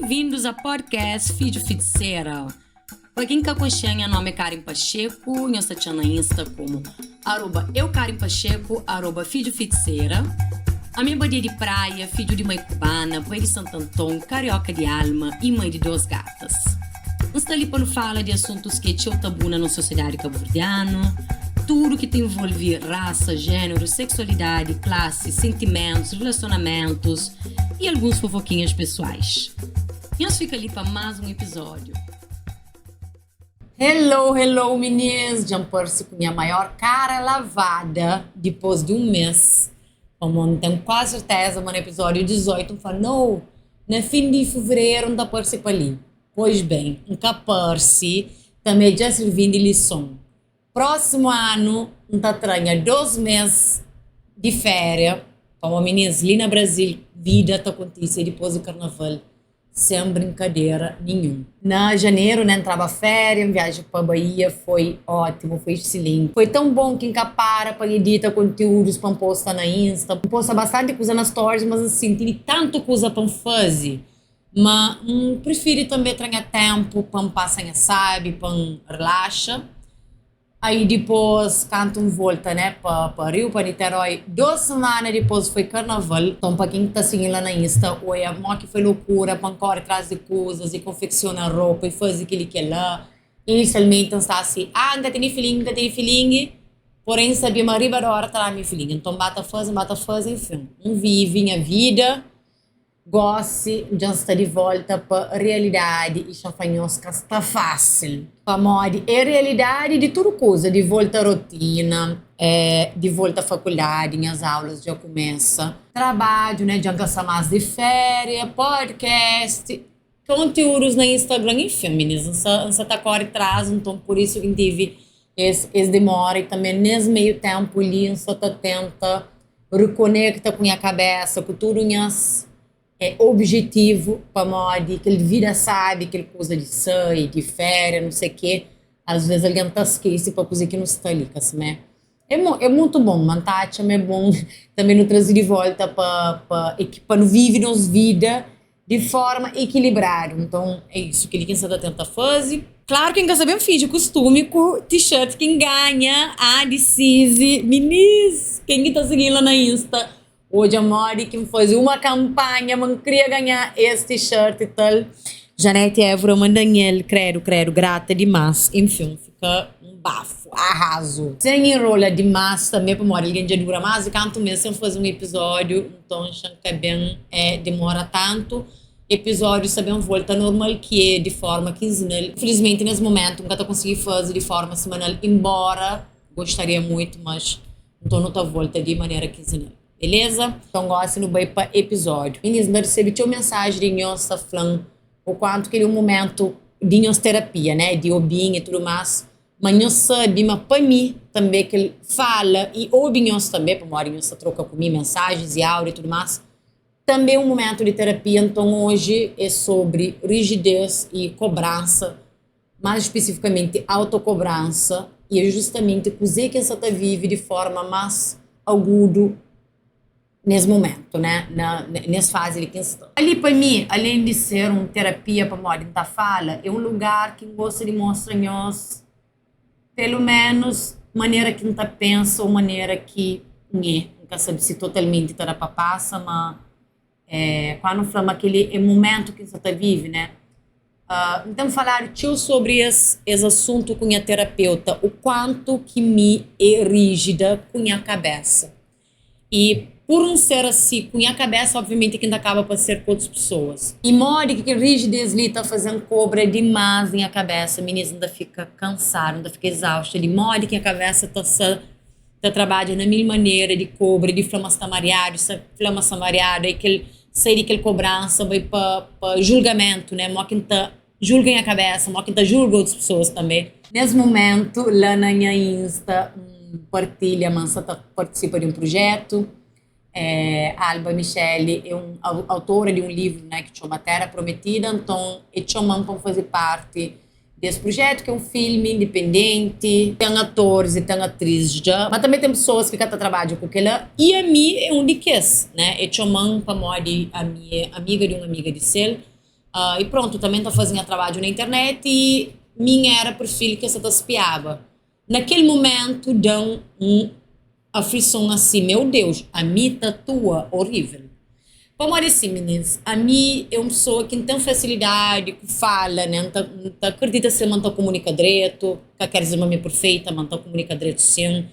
Bem-vindos ao podcast Filho Feiticeira. Para quem acompanha, meu nome é Karen Pacheco, eu estou na Insta como @eukarenpacheco, @Filho Feiticeira. A minha badia de praia, filho de mãe cubana, mãe de Santo Antônio, carioca de alma e mãe de 2 gatas. Nós estamos ali para falar de assuntos que tinham tabu na nossa sociedade cabo-verdiana, tudo que envolve raça, gênero, sexualidade, classe, sentimentos, relacionamentos e alguns fofoquinhas pessoais. E nós ficamos ali para mais um episódio. Hello, meninas! Já por-se com minha maior cara lavada depois de um mês. Como tenho quase certeza, no episódio 18, eu falo, não, no fim de fevereiro não dá por-se para ali. Pois bem, nunca por-se, também já serviu de lição. Próximo ano, não está tranha 2 meses de férias, como meninas ali no Brasil, vida está acontecendo depois do carnaval. Sem brincadeira nenhuma. Na janeiro, né, entrava férias, viagem para Bahia, foi ótimo, foi excelente. Foi tão bom que encapara para editar conteúdos para postar na Insta. Posta bastante coisa nas stories, mas assim, tem tanto coisa para fazer. Mas prefiro também ter tempo para passar, sabe, para relaxar. Aí depois, canto volta, né, para Rio, para Niterói. 2 semanas depois foi carnaval. Então, para quem está seguindo lá na Insta, olha, mó que foi loucura, para correr atrás de coisas e confeccionar roupa e fazer aquilo que é lá. Inicialmente, está assim, ainda tem feeling. Porém, sabia, uma riba da hora, tá lá meu feeling. Então, bata fazer, enfim. Vive a vida. Goste, já está de volta para a realidade e chafanhosca está fácil. Para moda é realidade de tudo coisa, de volta à rotina, de volta à faculdade, minhas aulas já começam. Trabalho, né, já cansar mais de férias, podcast, conteúdos na Instagram, enfim, meninas, não está correndo atrás, então por isso que tive esse demora e também nesse meio tempo ali, não está tenta reconecta com a cabeça, com tudo minhas objetivo para moda, que ele vida sabe, que ele coisa de sangue, de férias, não sei o quê. Às vezes alguém tá esquece para coisa que não está ali, né? É muito bom, mantacha, é bom também nos trazer de volta para não viver nos vida de forma equilibrada. Então, é isso que ele quem está tenta fazer. Claro que quem quer saber finge costume com t-shirt quem ganha, decise, meninas, quem está seguindo lá na Insta. Hoje a Mori que faz uma campanha, mas queria ganhar esse t-shirt e tal. Janete Évora, Daniel, credo, grata demais. Enfim, fica um bafo, arraso. Sem enrola demais também para Mori, alguém já dura mais, e canto mesmo sem fazer um episódio, então acho que bem demora tanto. Episódio sabem volta normal, que é de forma quinzenal. Infelizmente, nesse momento, nunca estou conseguindo fazer de forma semanal, embora gostaria muito, mas então não estou volta de maneira quinzenal. Beleza? Então, gosto no bem para episódio. Meninas, não recebi uma mensagem de nós falando o quanto que ele é um momento de nós terapia, né? De obinho e tudo mais. Mas nós sabemos, mas para mim também que ele fala e ouve nós também, para morar nós troca comigo mensagens e áudio e tudo mais. Também é um momento de terapia. Então, hoje é sobre rigidez e cobrança, mais especificamente autocobrança. E é justamente cozer que essa vive de forma mais aguda nesse momento, né? Nessa fase de questão. Ali, para mim, além de ser uma terapia para moda da fala, é um lugar que gosta de mostrar-nos, pelo menos, maneira que não pensa ou maneira que nunca sabe se totalmente para passa, mas quando falamos aquele momento que você vive, né? Então, falar sobre esse assunto com a terapeuta, o quanto que me é rígida com a cabeça. E por não ser assim, com a cabeça, obviamente, que ainda acaba para ser com outras pessoas. E modo que a rigidez ali está fazendo cobra demais em a cabeça, a menina ainda fica cansada, ainda fica exausta. De modo que a cabeça está trabalhando na mil maneiras de cobra, de flama samariada, e que ele sai daquela cobrança, vai para julgamento, né? Mó que está julga a cabeça, mó que está julga outras pessoas também. Nesse momento, lá na minha Insta, partilha, Mansa participa de um projeto. Alba Michele é autora de um livro, né, que chama Terra Prometida, então chamam para fazer parte desse projeto, que é um filme independente, tem atores e tem atrizes já, mas também tem pessoas que trabalham com aquela, e a mim é um de que né, chamam para a minha amiga de uma amiga de Cel, E pronto, também tá fazendo trabalho na internet e minha era perfil que você tá espiava. Naquele momento, dão aflição assim, meu Deus, a mim tatua horrível. Como assim, meninas? A mim é uma pessoa que não tem facilidade, que fala, né? Não acredita se não comunica direito, que quer dizer uma minha perfeita, mas não comunica direito sim.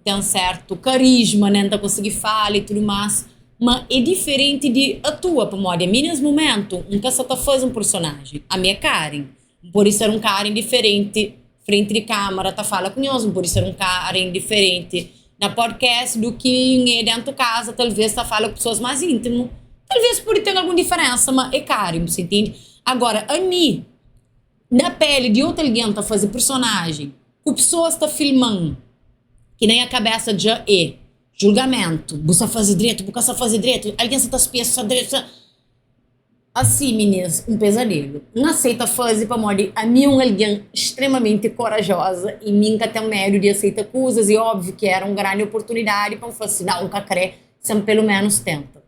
Tem um certo carisma, né? Não consegue falar e tudo mais. Mas é diferente de a tua, para moda. Nesse momento, nunca se tá fazendo um personagem. A minha Karen. Por isso era um Karen diferente, frente de câmera, tá fala com nós. Por isso era um Karen diferente na podcast do que dentro de casa, talvez tá fala com pessoas mais íntimas. Talvez por ter alguma diferença, mas é Karen, você entende? Agora, a mim, na pele de outra alguém tá fazendo personagem, com pessoas tá filmando, que nem a cabeça já é julgamento, você fazer direito, você fazer direito, alguém se tá espiando direito. Assim, meninas, um pesadelo. Não aceita fazer para morrer. A mim é uma alguém extremamente corajosa e nunca tem medo de aceitar coisas e óbvio que era uma grande oportunidade para fazer, não, cacré, sempre pelo menos tenta.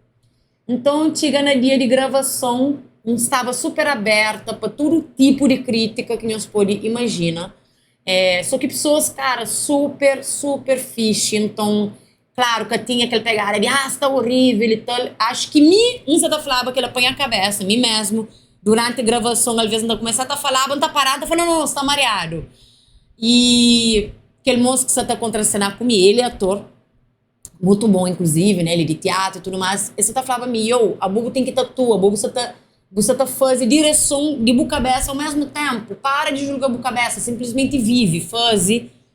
Então, chega no dia de gravação, estava super aberta para todo tipo de crítica que nós podemos imaginar. Só que pessoas, cara, super, super fixe, então... Claro que tinha aquele pegada de, está horrível e tal. Acho que você tá falando que ela põe a cabeça, mim mesmo, durante a gravação, às vezes, não começar a falar, não tá parada, falando, não, está mareado. E aquele moço que você tá contracenar comigo, ele é ator, muito bom, inclusive, né, ele é de teatro e tudo mais. E você tá falando a mim, a Bubu tem que tatuar, a Bubu você tá fazendo direção de bucabeça ao mesmo tempo. Para de julgar a bucabeça, simplesmente vive, faz,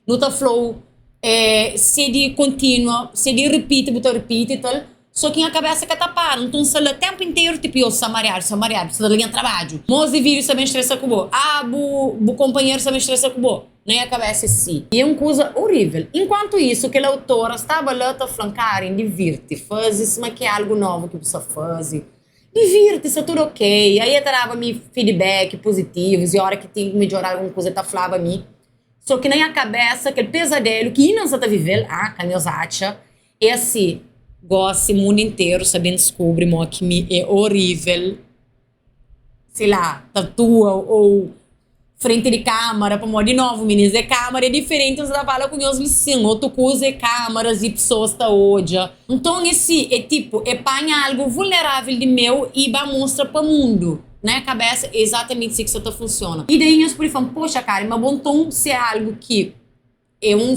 não tá flow. Se de contínua, se de repite e tal, só que a cabeça que tapar, então se o tempo inteiro tipo, eu samariar, se dá linha de trabalho, moço de vídeo também estressa com o bu companheiro também estressa com o nem a cabeça assim, e é uma coisa horrível. Enquanto isso, que a autora estava lá a flancar em divirte, faz isso, mas que é algo novo que você faz, divirte-se, tudo ok, aí eu dava me feedback positivos, e a hora que tem que melhorar alguma coisa, tá falava a mim. Só que nem a cabeça, aquele pesadelo que não está vivendo, canhosacha, é assim, gosta o mundo inteiro, sabendo descobre, que me é horrível, sei lá, tatua ou frente de câmera, para de novo, meninas, câmera é diferente, você fala com os licinhos, outra coisa é câmeras e pessoas tá hoje. Então, esse é tipo, panha algo vulnerável de meu e vai mostrar para o mundo. Né, cabeça, é exatamente assim que isso funciona. E daí nós podemos falar, poxa, cara, mas bom tom se é algo que é uma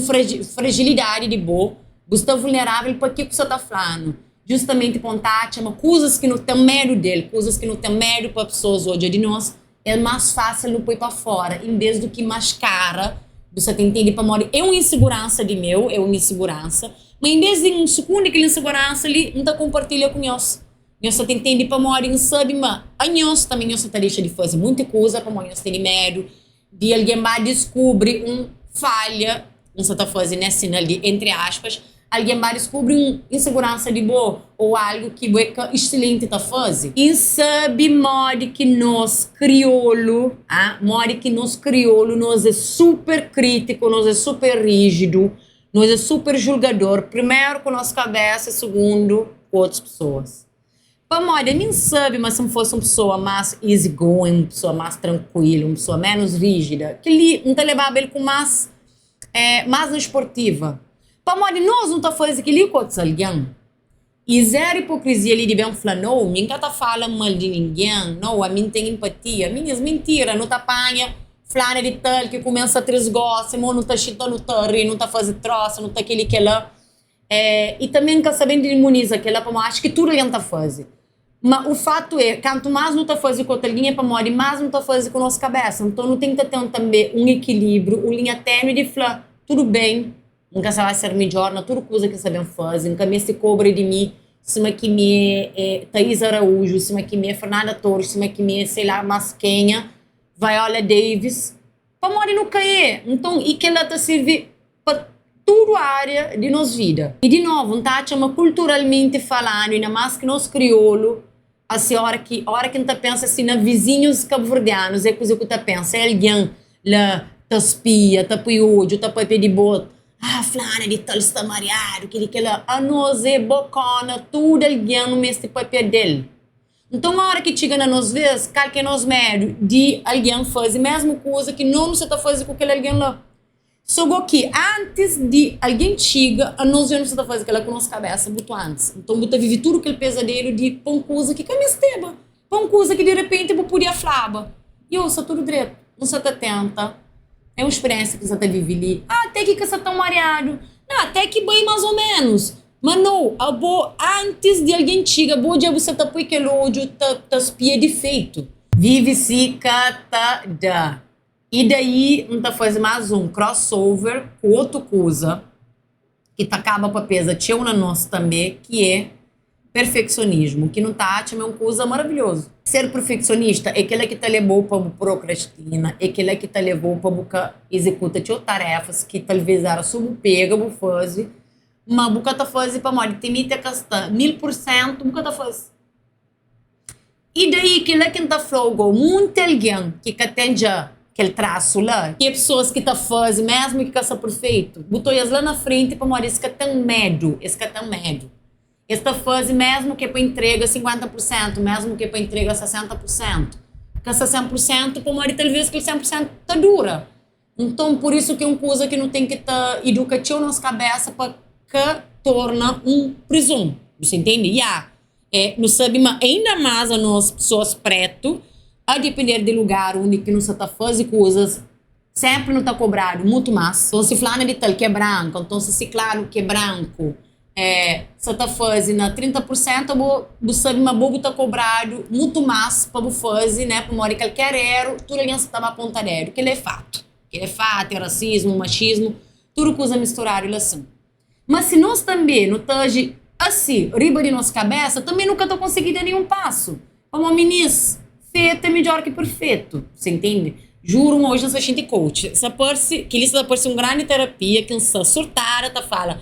fragilidade de boa, você está vulnerável para aquilo que você está falando. Justamente pontate, mas coisas que não tem medo dele, coisas que não tem medo para pessoas hoje de nós, é mais fácil não pôr para fora, em vez do que mascara, você entende para morrer. É uma insegurança de meu, é uma insegurança, mas em vez de um segundo aquela insegurança ali, não está compartilha com nós. Nós só entende para morrer, sabe, mas a nós também nós tá deixa de fazer muita coisa, para nós ter medo de alguém mais descobrir falha, nós tá fazendo assim ali entre aspas, alguém mais descobre insegurança de boa ou algo que é excelente tá fazendo. E sabe, modo que nós crioulo, nós é super crítico, nós é super rígido, nós é super julgador, primeiro com nossa cabeça, segundo com outras pessoas. Olha, nem sabe, mas se fosse uma pessoa mais easygoing, uma pessoa mais tranquila, uma pessoa menos rígida, que ele não tá levando ele com mais na esportiva. Olha, nós não tá fazendo aquilo com outros alguém. E zero hipocrisia ali de bem falar, não, nunca tá falando mal de ninguém, não, a mim tem empatia. Minhas mentira, não tá apanha, flana de tal, que começa a tresgosta, não tá chitando torre, não tá fazendo troça, não tá aquele que lá. E também nunca sabendo de imunizar aquela, para acho que tudo ele tá fazendo. Mas o fato é, quanto mais não está fazendo com outra linha para morrer, mais não está fazendo com a nossa cabeça. Então não tem que ter também um equilíbrio, uma linha tênue de falar, tudo bem, nunca se vai ser melhor, na tudo coisa que sabemos fazer, nunca me se cobra de mim, se que me é Thaís Araújo, se que me é Fernanda Torres, se que me é, sei lá, Masquenha, Viola Davis, para morrer não cair. Então, e que ela te serve para toda a área de nossa vida. E de novo, tá chama culturalmente falando, ainda mais que nós crioulo, assim, a hora que a gente pensa assim, na vizinhos cabo-verdianos, é coisa que você pensa, é alguém lá, tá espia, tá piúdio, tá pai de boto, fulana de tal está mareado, que lá, a nós é bocona, tudo alguém no mês de pai dele. Então, uma hora que chega na nós vez, calque nós medo de alguém fazer a mesma coisa que não você está fazendo com aquele alguém lá. Só que antes de alguém chegar, a nós já não está fazendo aquela com a nossa cabeça, muito antes. Então, você vive tudo aquele pesadelo de pão coisa que caminha esteba. Pão coisa que de repente você podia falar. E eu sou tudo direito. Não se atenta. É uma experiência que você está vivendo ali. Ah, até que você está mareado. Não, até que bem mais ou menos. Mas não, antes de alguém chegar, bom dia você tá por aquele ódio, tá espia de feito. Vive-se catada. E daí, não tá fazendo mais um crossover com outra coisa que tá acaba para pesa tinha na nossa também, que é perfeccionismo, que não tá é uma coisa maravilhosa. Ser perfeccionista é aquele que te levou para procrastina, é aquele que te levou para executar tarefas que talvez era subpega, vou fazer, mas buca tá fazendo para morrer, tem que gastar 1000%, buca tá fazendo. E daí, aquele que tá falando, muito alguém que tem já aquele traço lá, que é pessoas que tá fazendo, mesmo que caça perfeito, botou eles lá na frente para morrer, esse que tem medo, Esta fase, mesmo que para entrega 50%, mesmo que para entrega 60%, que 100%, para marido talvez que 100% tá dura. Então, por isso que é uma coisa que não tem que estar educação nas cabeças para que torna um prisão. Você entende? Não sabe, mas ainda mais a nós, pessoas pretas, a depender do lugar onde que não se está fazendo coisas, sempre não está cobrado muito mais. Então, se fulano de tal que é branco, então se claro que é branco, você está fazendo 30%, você sabe, mas bobo está cobrado muito mais para você fazer, né? Para morrer qualquer erro, tudo ali está apontado, que ele é fato. É racismo, machismo, tudo coisa misturada assim. Mas se nós também não estamos assim, riba de nossa cabeça, também nunca estou conseguindo dar nenhum passo. Como ministro, feito é melhor que perfeito, você entende? Juro, hoje eu sou gente coach. Que isso parece uma grande terapia, que você surtada, tá fala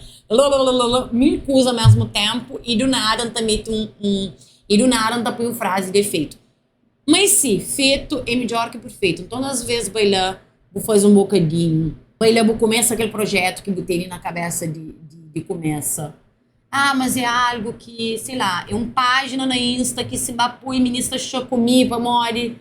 mil coisas ao mesmo tempo e do nada tá mete e do nada tá põe uma frase de efeito. Mas sim, feito é melhor que perfeito. Então, às vezes, vai lá, vou fazer um bocadinho, vai lá, vou começar aquele projeto que botei na cabeça de começa. Ah, mas é algo que, sei lá, é uma página na Insta que se bapui, ministra chá comigo, para morrer,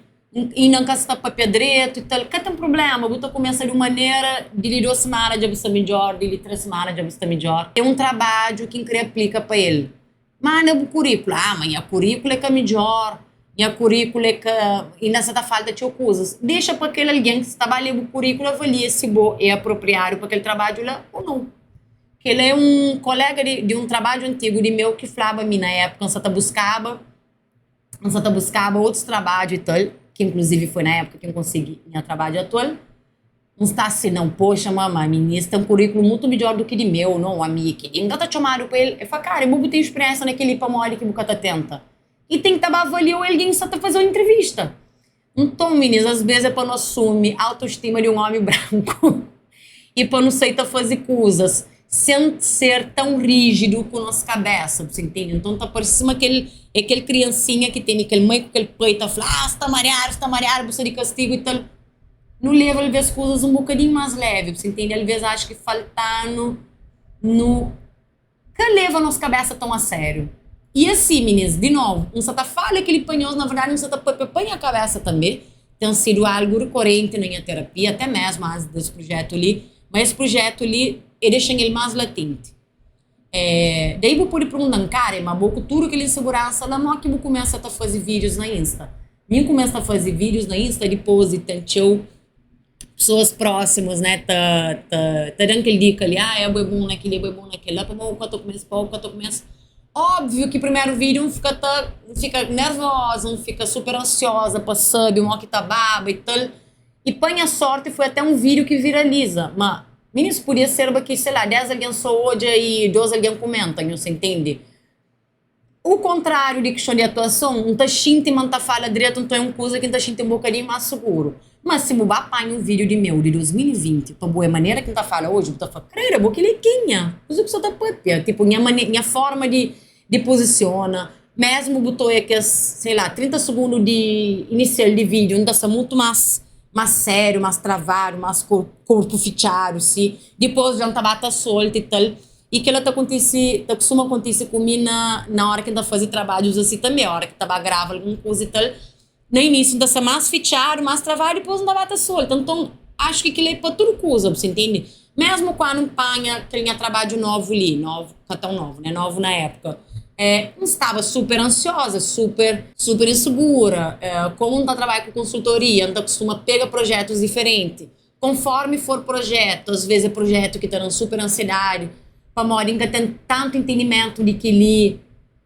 e não está para pedreto e tal. Que tem problema, vou começar de uma maneira de 2 semanas de estar melhor, de 3 semanas de estar melhor. É um trabalho que quem aplica para ele. Mas não é o currículo. Ah, mas a currículo é que é melhor. E a currículo é que... E nessa falta de coisas. Deixa para aquele alguém que está trabalhando o currículo avalie se é apropriado para aquele trabalho lá ou não. Que ele é um colega de um trabalho antigo de meu que falava a mim na época, você buscava outros trabalhos e tal, que inclusive foi na época que eu consegui meu trabalho atual. Não está assim, não, poxa, mamãe, ministra tem um currículo muito melhor do que de meu, não, amigo. Ainda está chamado para ele. Eu falo, cara, eu vou ter experiência naquele para mole que você tenta. E tem que estar avaliando alguém só para fazer uma entrevista. Então, meninas, às vezes é para não assumir a autoestima de um homem branco e para não aceitar fazer coisas sem ser tão rígido com a nossa cabeça, você entende? Então tá parecendo aquele criancinha que tem aquele mãe com aquele peito, fala, você tá mareado, você de castigo e tal. Não leva, às vezes, as coisas um bocadinho mais leve, você entende? Às vezes acho que faltando que leva a nossa cabeça tão a sério. E assim, meninas, de novo, não se tá falando aquele panhoso, na verdade, não se tá põe a cabeça também. Tem sido algo recorrente na minha terapia, até mesmo antes desse projeto ali, mas esse projeto ali e deixam ele mais latente. Daí vou poder perguntar, cara, mas vou tudo que ele segurança lá, não é que vou começar a fazer vídeos na Insta. Eu começo a fazer vídeos na Insta, depois de tanto pessoas próximas, né, tá dando aquele dica ali, é bom naquele, lá, para bom, quando eu começo. Óbvio que o primeiro vídeo fica nervosa, fica super ansiosa, para saber, uma que tá baba e tal. E põe a sorte, foi até um vídeo que viraliza, mas meninas, podia ser que, sei lá, 10 alguém só odia e 12 alguém comentam, você entende? O contrário de questão de atuação, não tá xinte e manta fala direto, então é uma coisa que não tá xinte um bocadinho mais seguro. Mas se eu apanho um vídeo de meu, de 2020, para boa maneira que não tá fala hoje, eu tô falando, creira, vou que ele quinha. Mas a pessoa tá pupia, tipo, minha forma de posiciona, mesmo botou que sei lá, 30 segundos de inicial de vídeo, não tá muito mais sério, mais travado, mais corpo fechado, sim. Depois já não tá bata solta e tal. E que ela costuma acontecer comigo na hora que ela faz trabalhos assim também, a hora que ela grava alguma coisa e tal. No início, ainda se mais fichar, mais trabalho, depois ainda bate solta. Então, acho que aquilo é para tudo coisa, você entende? Mesmo quando empanha, tinha trabalho novo ali, novo, não tão novo, né? Novo na época. Não estava super ansiosa, super insegura. Como não está trabalhando com consultoria, não costuma pegar projetos diferentes. Conforme for projeto, às vezes é projeto que está dando super ansiedade, para modo nunca tem tanto entendimento de que ali,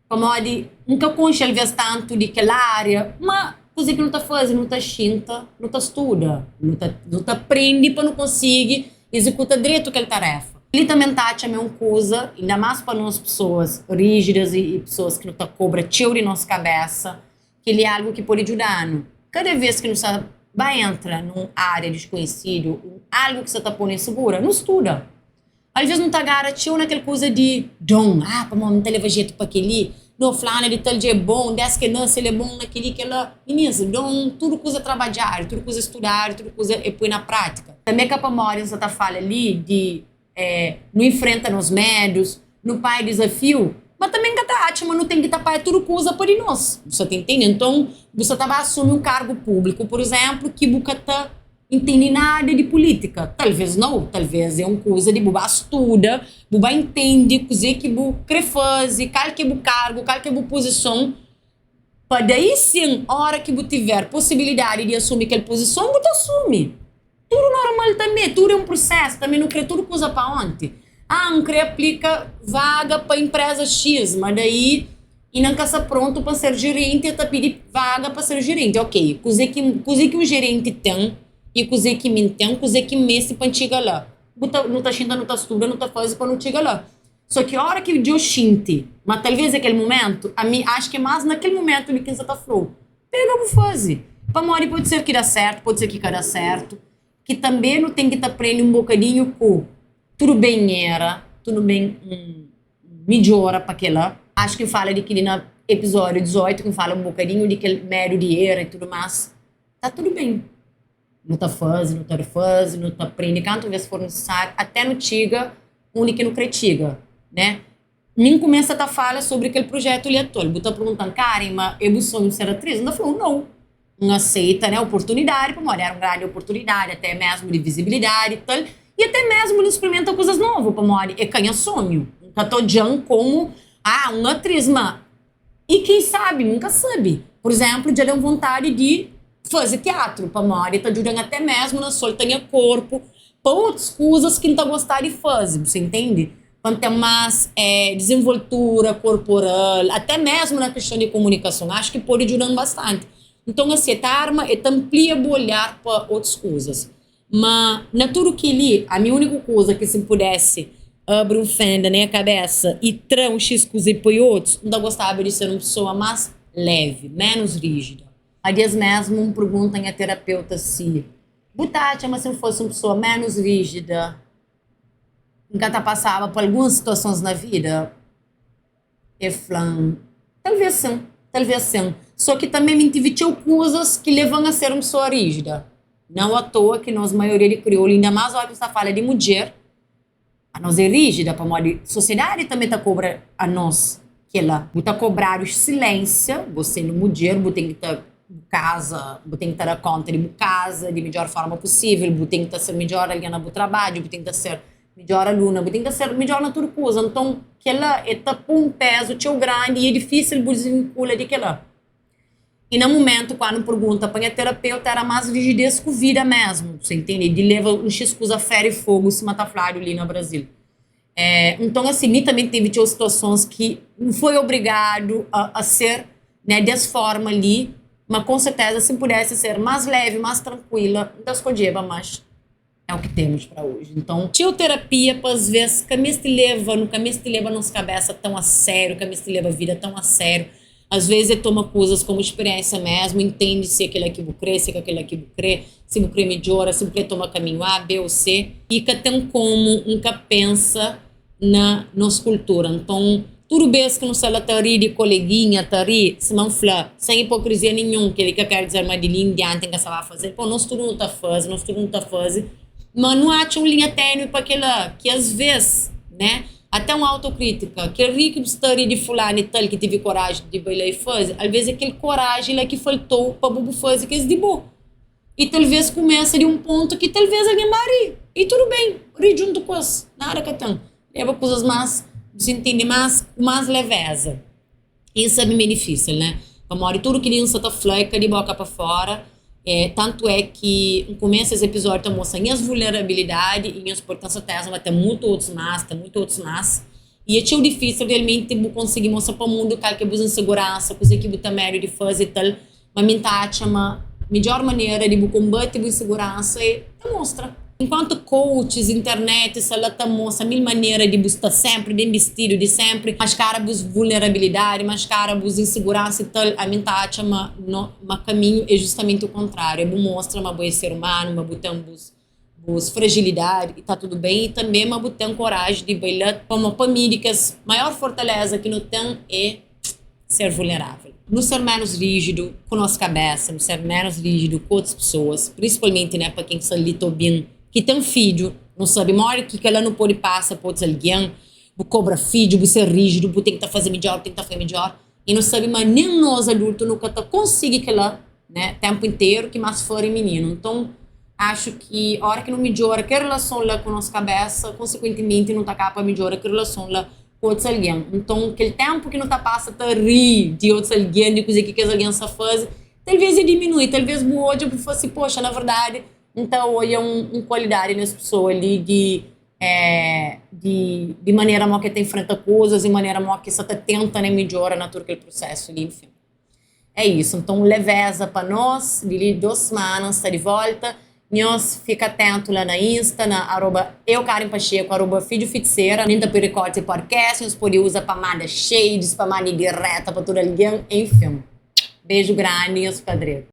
para modo nunca conhece às vezes tanto de aquela área, mas coisa que não está fazendo, não está chinta, não está estuda, não está aprende para não conseguir executar direito aquela tarefa. Ele também está a mesma coisa, ainda mais para nós pessoas rígidas e pessoas que não está cobra teu de nossa cabeça, que ele é algo que pode ajudar. Cada vez que você vai entrar numa área desconhecida, algo que você está pondo insegura, não estuda. Às vezes não está garantido naquela coisa de dom, para não te levar jeito para aquele, não, fulano de tal dia é bom, desce que não, se ele é bom naquele, que ela, meninas, dom, tudo coisa trabalhar, tudo coisa estudar, tudo coisa é pôr na prática. Também que a memória você tá falando ali de não enfrenta nos médios, no pai desafio, mas também que tá ótimo, não tem que tapar tudo coisa para nós, você tá entendendo? Então, você vai assumir um cargo público, por exemplo, que você tá entende nada de política. Talvez não, talvez é uma coisa de buba estuda, buba entende coisa que bu quer fazer, qual que é o cargo, qual que é a posição, para daí sim, a hora que bu tiver possibilidade de assumir aquela posição, bu assume. Tudo normal também, tudo é um processo, também não quer tudo coisa para ontem. Não quer aplica vaga para empresa X, mas daí e não está pronto para ser gerente, está pedindo vaga para ser gerente. Ok, coisa que um gerente tem, e coisa que me tem, coisa que me para chegar lá. Não está xinta, não está estuda, não está fazendo para não chegar lá. Só que a hora que eu xinte, mas talvez naquele momento, a mim acho que é mais naquele momento que você está falando. Pega para fazer. Para morrer pode ser que dá certo, pode ser que dá certo. Que também não tem que estar aprendendo um bocadinho com tudo bem tudo bem melhora para aquela. Acho que fala de que no episódio 18, que fala um bocadinho de que médio de era e tudo mais. Tá tudo bem. Não está fazendo, não está aprendendo, quantas vezes for necessário, até no tiga, única e no cretiga, né? Nem começa a falar sobre aquele projeto ali atual. Você está perguntando, Karen, mas eu sonho de ser atriz? Não falou, não aceita, né, oportunidade, para mulher, uma grande oportunidade, até mesmo de visibilidade e tal, e até mesmo não experimenta coisas novas, para mulher, é canha sonho, nunca tô dizendo como, uma atriz, mas, e quem sabe, nunca sabe, por exemplo, já deu vontade de fazer teatro, para mulher, tá ajudando até mesmo na soltanha corpo, para outras coisas que não tá gostando de fazer, você entende? Quando tem mais desenvoltura corporal, até mesmo na questão de comunicação, acho que pode ajudar bastante. Então, assim, essa arma amplia o olhar para outras coisas. Mas, na tudo que li, a minha única coisa que se pudesse abrir um fenda na minha cabeça e trazer um X coisa para outros, não gostava de ser uma pessoa mais leve, menos rígida. Aliás, mesmo, me perguntam a terapeuta se, Butati, mas se eu fosse uma pessoa menos rígida, nunca passava por algumas situações na vida, eu falo, talvez sim. Só que também me tive coisas que levam a ser uma pessoa rígida. Não à toa que nós, maioria de crioulo, ainda mais a hora que você fala de mulher, a nós é rígida, para a sociedade também está cobra a nós, que ela está cobrar o silêncio, você no mulher, você tem que estar casa, você tem que estar a conta de casa, de melhor forma possível, você tem que ser melhor ali no trabalho, você tem que ser melhor aluna, você tem que ser melhor na tudo coisa. Então, que ela está com um peso tão grande e é difícil desvincular de que ela. E no momento, quando pergunta para a terapeuta, era mais rigidez com vida mesmo, você entende? De levar um x-coisa ferro e fogo se matar flávio ali no Brasil. Então, assim, me também teve situações que não foi obrigado a ser, né, dessa forma ali, mas com certeza, se pudesse ser mais leve, mais tranquila, não escolheva, mas é o que temos para hoje. Então, terapia, às vezes, que me leva nas cabeças tão a sério, que me leva a vida tão a sério. Às vezes, ele toma coisas como experiência mesmo, entende se aquele aqui crê, se aquele aqui crê, se o crê melhora, se o crê toma caminho A, B ou C, e que tem como nunca pensa na nossa cultura. Então, tudo bem que não se ela tá de coleguinha, tá se não fala, sem hipocrisia nenhuma, que ele quer dizer, mas de linha adiante, que você vai fazer. Pô, nós tudo não tá fazendo, mas não há uma linha tênue para aquela, que às vezes, né, até uma autocrítica, que rico história de fulano e tal que teve coragem de bailar e fazer, às vezes aquele coragem lá que faltou para bobo fazer que é de bom. E talvez começa de um ponto que talvez alguém vai rir. E tudo bem, rir junto com isso, nada que tem. Leva coisas mais, você entende, mais leveza. Isso é bem difícil, né? Como tudo que criança tá fleca de boca para fora. Tanto é que no começo desse episódio mostra as vulnerabilidades e as importâncias dessa, mas tem muito outros mais. E é tão difícil realmente conseguir mostrar para o mundo que é insegurança, coisa que você medo de fazer e tal. Mas me acha uma melhor maneira de combater a insegurança e mostra. Enquanto coaches, internet, ela mostra mil maneiras de estar sempre bem vestido, de sempre mascarar as vulnerabilidades, mascarar as inseguranças e tal. A minha acha uma caminho é justamente o contrário. Mostra uma boa ser humano, uma boa as fragilidades, e tá tudo bem, e também uma boa coragem de bailar como para mim, que a maior fortaleza que não tem é ser vulnerável. Não ser menos rígido com nossa cabeça, não ser menos rígido com outras pessoas, principalmente, né, para quem está ali bem, que tem filho, não sabe, uma hora que ela não pode passar por alguém, cobra filho, ser rígido, tem que fazer melhor, tem que fazer melhor, e não sabe, mas nem nós adultos nunca conseguimos aquela, né, tempo inteiro, que mais for menino. Então, acho que a hora que não melhora que a relação lá com nossa cabeça, consequentemente não está capaz de melhorar que a relação lá com outros alguém. Então, aquele tempo que não está passando a rir de outros alguém, de coisa que alguém está fazendo, talvez diminui, talvez hoje eu fosse, poxa, na verdade, então hoje é uma qualidade nessa pessoa ali de maneira mal que te enfrenta coisas, de maneira mal que você tenta, né, melhorar na todo aquele processo ali, enfim. É isso, então leveza para nós, de 2 semanas, está de volta. Nós fica atento lá na Insta, na @eucarimpacheco, @fidiofitseira, nem para recorte podcast, nós podemos usar para mandar shades, para mandar direta para todo alguém, enfim. Beijo grande, os padrinhos.